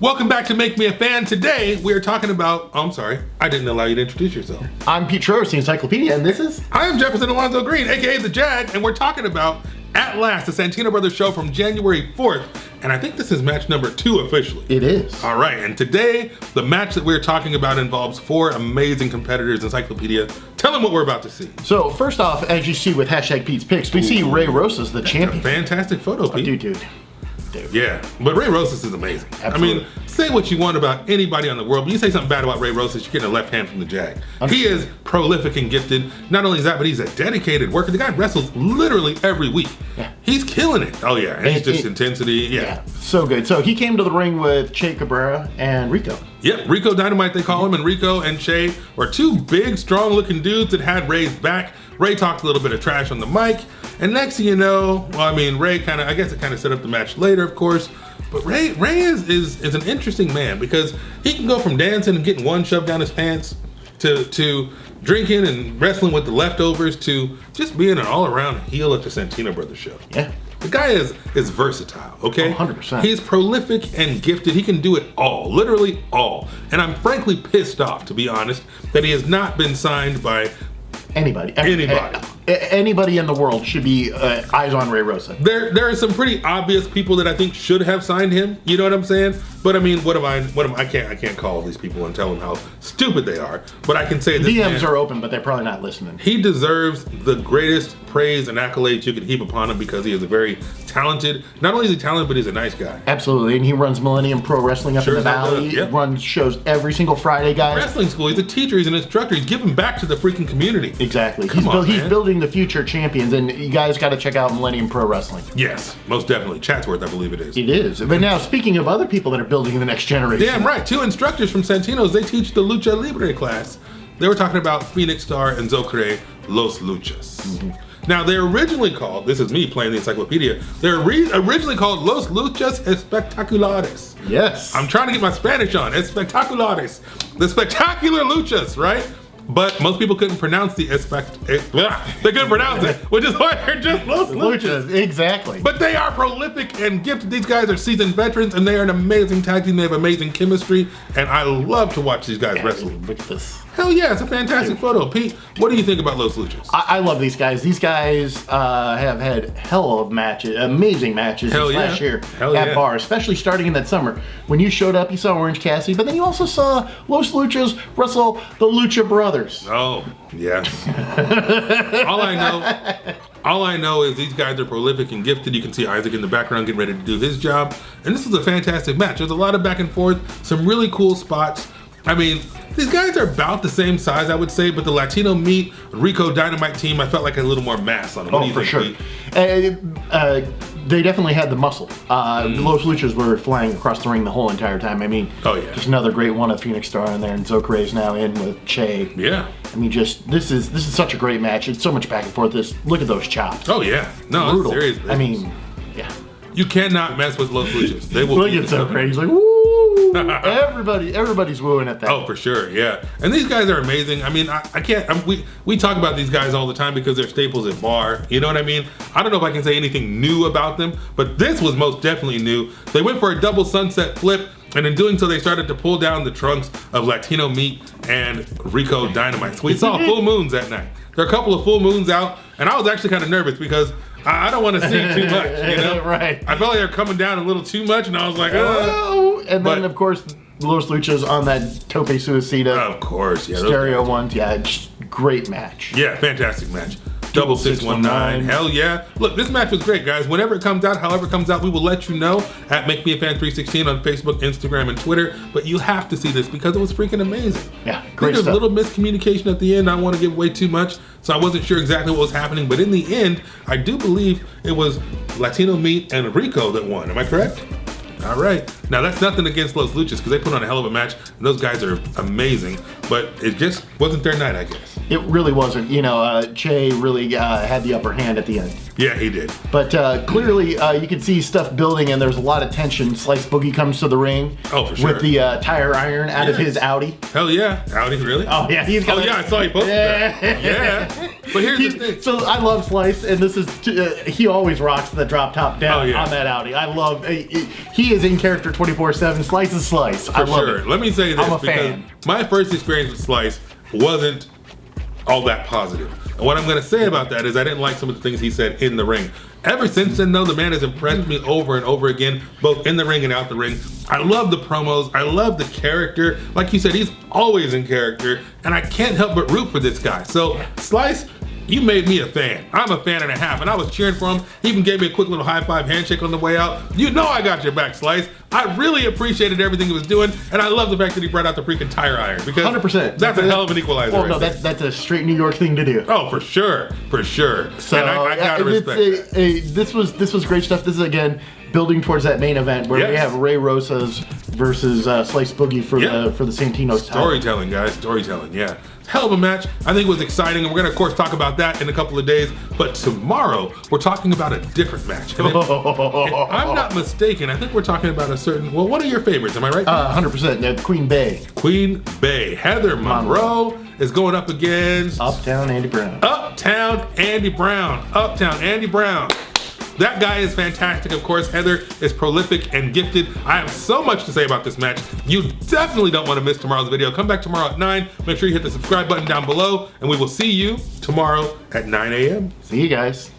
Welcome back to Make Me a Fan. Today we are talking about, oh, I'm sorry, I didn't allow you to introduce yourself. I'm Pete Trerice, the Encyclopedia, and this is? I am Jefferson Alonzo Greene, aka The Jag, and we're talking about, at last, the SantinoBros show from January 4th, and I think this is match number 2 officially. It is. All right, and today, the match that we're talking about involves 4 amazing competitors. Encyclopedia, tell them what we're about to see. So, first off, as you see with hashtag Pete's Picks, we see Ray Rosas, the champion. Fantastic photo, Pete. Dude. Yeah, but Ray Rosas is amazing. Absolutely. I mean, say what you want about anybody on the world, but you say something bad about Ray Rosas, you're getting a left hand from the Jag. He is prolific and gifted. Not only is that, but he's a dedicated worker. The guy wrestles literally every week. Yeah. He's killing it. Oh yeah, and he's just intensity. Yeah, so good. So he came to the ring with Che Cabrera and Rico. Yep, Rico Dynamite they call him, and Rico and Che were 2 big, strong-looking dudes that had Ray's back. Ray talked a little bit of trash on the mic, and next thing you know, well, I mean, Ray kind of, I guess it kind of set up the match later, of course, but Ray is an interesting man because he can go from dancing and getting one shoved down his pants to drinking and wrestling with the leftovers to just being an all-around heel at the SantinoBros show. Yeah. The guy is versatile, okay? 100%. He's prolific and gifted. He can do it all, literally all. And I'm frankly pissed off, to be honest, that he has not been signed by anybody. Anybody in the world should be eyes on Ray Rosa. There are some pretty obvious people that I think should have signed him. You know what I'm saying? But I mean, I can't call these people and tell them how stupid they are. But I can say this DMs are open, but they're probably not listening. He deserves the greatest praise and accolades you could heap upon him because he is a very talented. Not only is he talented, but he's a nice guy. Absolutely, and he runs Millennium Pro Wrestling up in the Valley. Yep. Runs shows every single Friday, guys. Wrestling school. He's a teacher. He's an instructor. He's giving back to the freaking community. Exactly. He's building the future champions, and you guys got to check out Millennium Pro Wrestling. Yes, most definitely. Chatsworth, I believe it is. It is. But now, speaking of other people that are building the next generation. Damn right. 2 instructors from Santino's. They teach the Lucha Libre class. They were talking about Phoenix Star and Zokre Los Luchas. Mm-hmm. Now, they're originally called, this is me playing the Encyclopedia, they're originally called Los Luchas Espectaculares. Yes. I'm trying to get my Spanish on. Espectaculares. The spectacular luchas, right? But most people couldn't pronounce the they couldn't pronounce it, which is why they're just Los Luchas. Exactly. But they are prolific and gifted. These guys are seasoned veterans, and they are an amazing tag team. They have amazing chemistry, and I love to watch these guys wrestle. Look at this. Hell yeah, it's a fantastic photo. Pete, what do you think about Los Luchas? I love these guys. These guys have had hell of matches, amazing matches last year at Bar, especially starting in that summer. When you showed up, you saw Orange Cassidy, but then you also saw Los Luchas wrestle the Lucha Brothers. Oh, yes. All I know is these guys are prolific and gifted. You can see Izyk in the background getting ready to do his job. And this was a fantastic match. There's a lot of back and forth, some really cool spots. I mean, these guys are about the same size, I would say, but the Latino Meat Rico Dynamite team, I felt like had a little more mass on them. Oh, for sure. They definitely had the muscle. Los Luchas were flying across the ring the whole entire time. I mean, just another great one of Phoenix Star in there, and Zokre's now in with Che. Yeah. I mean, this is such a great match. It's so much back and forth. Look at those chops. Oh yeah. No, brutal. It's serious. I mean, yeah. You cannot mess with Los Luchas. They will. Look at Zokre. He's like, woo! Everybody's wooing at that. Oh, for sure, yeah. And these guys are amazing. I mean, I can't. We talk about these guys all the time because they're staples at Bar. You know what I mean? I don't know if I can say anything new about them, but this was most definitely new. They went for a double sunset flip, and in doing so, they started to pull down the trunks of Latino Meat and Rico Dynamite. So we saw full moons that night. There are a couple of full moons out, and I was actually kind of nervous because I don't want to see too much, you know? Right. I felt like they're coming down a little too much, and I was like, oh. And then, of course, Los Luchas on that Tope Suicida. Of course, yeah. Stereo ones, yeah, just great match. Yeah, fantastic match. Double 619. Hell yeah. Look, this match was great, guys. Whenever it comes out, however it comes out, we will let you know at Make Me a Fan 316 on Facebook, Instagram, and Twitter. But you have to see this because it was freaking amazing. Yeah, great stuff. There's a little miscommunication at the end. I don't want to give away too much, so I wasn't sure exactly what was happening. But in the end, I do believe it was Latino Meat and Rico that won. Am I correct? All right. Now, that's nothing against Los Luchas because they put on a hell of a match. And those guys are amazing, but it just wasn't their night, I guess. It really wasn't. You know, Che really had the upper hand at the end. Yeah, he did. But clearly, you can see stuff building, and there's a lot of tension. Slice Boogie comes to the ring. Oh, for sure. With the tire iron out of his Audi. Hell yeah. Audi, really? Oh, yeah. He's got I saw you posted that. Yeah. But here's the thing. So I love Slice, and this is, he always rocks the drop top down on that Audi. I love, he is in character 24/7. Slice is Slice. I love it. Let me say this, I'm a because fan. my first experience with Slice wasn't all that positive. And what I'm going to say about that is I didn't like some of the things he said in the ring. Ever since then, though, the man has impressed me over and over again, both in the ring and out the ring. I love the promos. I love the character. Like you said, he's always in character, and I can't help but root for this guy. So, Slice, you made me a fan. I'm a fan and a half, and I was cheering for him. He even gave me a quick little high-five handshake on the way out. You know I got your back, Slice. I really appreciated everything he was doing, and I love the fact that he brought out the freaking tire iron, because 100%. That's a hell of an equalizer. Well, no, that's a straight New York thing to do. Oh, for sure. So, and I gotta respect that. This was great stuff. This is, again, building towards that main event where we have Ray Rosas versus Slice Boogie for the Santino title. Storytelling, guys. Storytelling, yeah. Hell of a match. I think it was exciting, and we're going to, of course, talk about that in a couple of days. But tomorrow, we're talking about a different match. And if I'm not mistaken, I think we're talking about a certain... Well, what are your favorites? Am I right? 100%. Queen Bey. Queen Bey. Heather Monroe is going up against... Uptown Andy Brown. Uptown Andy Brown. Uptown Andy Brown. That guy is fantastic. Of course, Heather is prolific and gifted. I have so much to say about this match. You definitely don't want to miss tomorrow's video. Come back tomorrow at 9. Make sure you hit the subscribe button down below, and we will see you tomorrow at 9 a.m. See you guys.